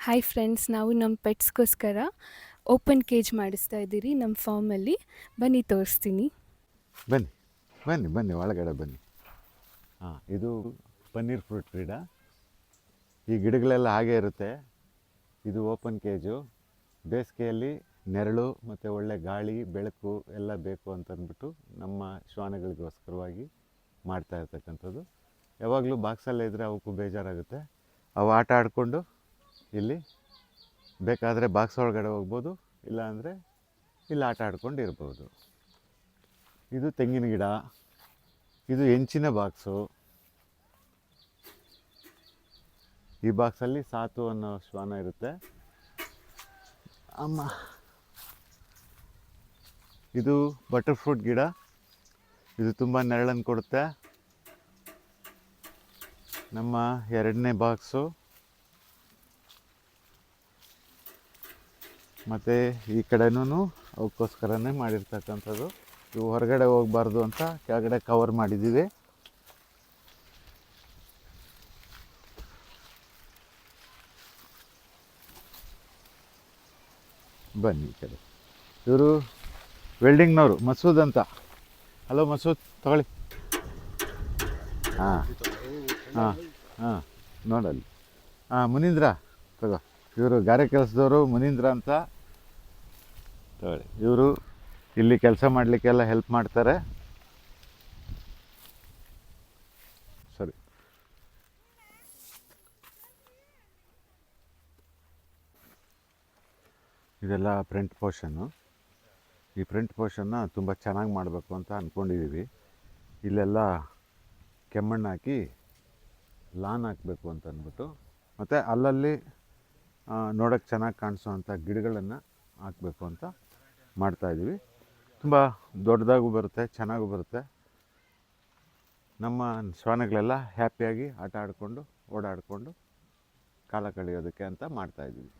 Hi friends, ನಾವು ನಮ್ಮ ಪೆಟ್ಸ್‌ಗೋಸ್ಕರ open cage ಮಾಡಿಸ್ತಾ ಇದ್ದೀರಿ ನಮ್ಮ ಫಾರ್ಮಲ್ಲಿ. ಬನ್ನಿ ತೋರಿಸ್ತೀನಿ. ಬನ್ನಿ ಬನ್ನಿ ಬನ್ನಿ ಒಳಗಡೆ ಬನ್ನಿ. ಇದು ಪನ್ನೀರ್ ಫ್ರೂಟ್ ಗಿಡ. ಈ ಗಿಡಗಳೆಲ್ಲ ಹಾಗೇ ಇರುತ್ತೆ. ಇದು ಓಪನ್ ಕೇಜು. ಬೇಸಿಗೆಯಲ್ಲಿ ನೆರಳು ಮತ್ತು ಒಳ್ಳೆ ಗಾಳಿ ಬೆಳಕು ಎಲ್ಲ ಬೇಕು ಅಂತಂದ್ಬಿಟ್ಟು ನಮ್ಮ ಶ್ವಾನಗಳಿಗೋಸ್ಕರವಾಗಿ ಮಾಡ್ತಾ ಇರ್ತಕ್ಕಂಥದ್ದು. ಯಾವಾಗಲೂ ಬಾಕ್ಸಲ್ಲೇ ಇದ್ದರೆ ಅವಕ್ಕೂ ಬೇಜಾರಾಗುತ್ತೆ. ಅವು ಆಟ ಆಡಿಕೊಂಡು ಇಲ್ಲಿ ಬೇಕಾದರೆ ಬಾಕ್ಸ್ ಒಳಗಡೆ ಹೋಗ್ಬೋದು, ಇಲ್ಲಾಂದರೆ ಇಲ್ಲಿ ಆಟ ಆಡ್ಕೊಂಡು ಇರ್ಬೋದು. ಇದು ತೆಂಗಿನ ಗಿಡ. ಇದು ಹೆಂಚಿನ ಬಾಕ್ಸು. ಈ ಬಾಕ್ಸಲ್ಲಿ ಸಾತು ಅನ್ನೋ ಶ್ವಾನ ಇರುತ್ತೆ. ಅಮ್ಮ, ಇದು ಬಟರ್ ಫ್ರೂಟ್ ಗಿಡ. ಇದು ತುಂಬ ನೆರಳನ್ನು ಕೊಡುತ್ತೆ. ನಮ್ಮ ಎರಡನೇ ಬಾಕ್ಸು. ಮತ್ತು ಈ ಕಡೆನೂ ಅವಕ್ಕೋಸ್ಕರನೇ ಮಾಡಿರ್ತಕ್ಕಂಥದ್ದು. ಇವು ಹೊರಗಡೆ ಹೋಗಬಾರ್ದು ಅಂತ ಕೆಳಗಡೆ ಕವರ್ ಮಾಡಿದ್ದೀವಿ. ಬನ್ನಿ ಈ ಕಡೆ. ಇವರು ವೆಲ್ಡಿಂಗ್ನವರು, ಮಸೂದ್ ಅಂತ. ಹಲೋ ಮಸೂದ್, ತಗೊಳ್ಳಿ. ಹಾಂ ಹಾಂ ಹಾಂ ನೋಡಲ್ಲಿ. ಮುನೀಂದ್ರ ತಗೋ. ಇವರು ಗಾರೆ ಕೆಲಸದವರು ಮುನೀಂದ್ರ ಅಂತ. ತಗೊಳ್ಳಿ. ಇವರು ಇಲ್ಲಿ ಕೆಲಸ ಮಾಡಲಿಕ್ಕೆಲ್ಲ ಹೆಲ್ಪ್ ಮಾಡ್ತಾರೆ. ಸರಿ. ಇದೆಲ್ಲ ಫ್ರಂಟ್ ಪೋರ್ಷನ್ನು. ಈ ಫ್ರಂಟ್ ಪೋರ್ಷನ್ನ ತುಂಬ ಚೆನ್ನಾಗಿ ಮಾಡಬೇಕು ಅಂತ ಅಂದ್ಕೊಂಡಿದ್ದೀವಿ. ಇಲ್ಲೆಲ್ಲ ಕೆಮ್ಮಣ್ಣು ಹಾಕಿ ಲಾನ್ ಹಾಕಬೇಕು ಅಂತ ಅಂದ್ಬಿಟ್ಟು, ಮತ್ತು ಅಲ್ಲಲ್ಲಿ ನೋಡೋಕ್ಕೆ ಚೆನ್ನಾಗಿ ಕಾಣಿಸೋವಂಥ ಗಿಡಗಳನ್ನು ಹಾಕಬೇಕು ಅಂತ ಮಾಡ್ತಾಯಿದ್ದೀವಿ. ತುಂಬ ದೊಡ್ಡದಾಗೂ ಬರುತ್ತೆ, ಚೆನ್ನಾಗೂ ಬರುತ್ತೆ. ನಮ್ಮ ಶ್ವಾನಗಳೆಲ್ಲ ಹ್ಯಾಪಿಯಾಗಿ ಆಟ ಆಡಿಕೊಂಡು ಓಡಾಡಿಕೊಂಡು ಕಾಲ ಕಳೆಯೋದಕ್ಕೆ ಅಂತ ಮಾಡ್ತಾಯಿದ್ದೀವಿ.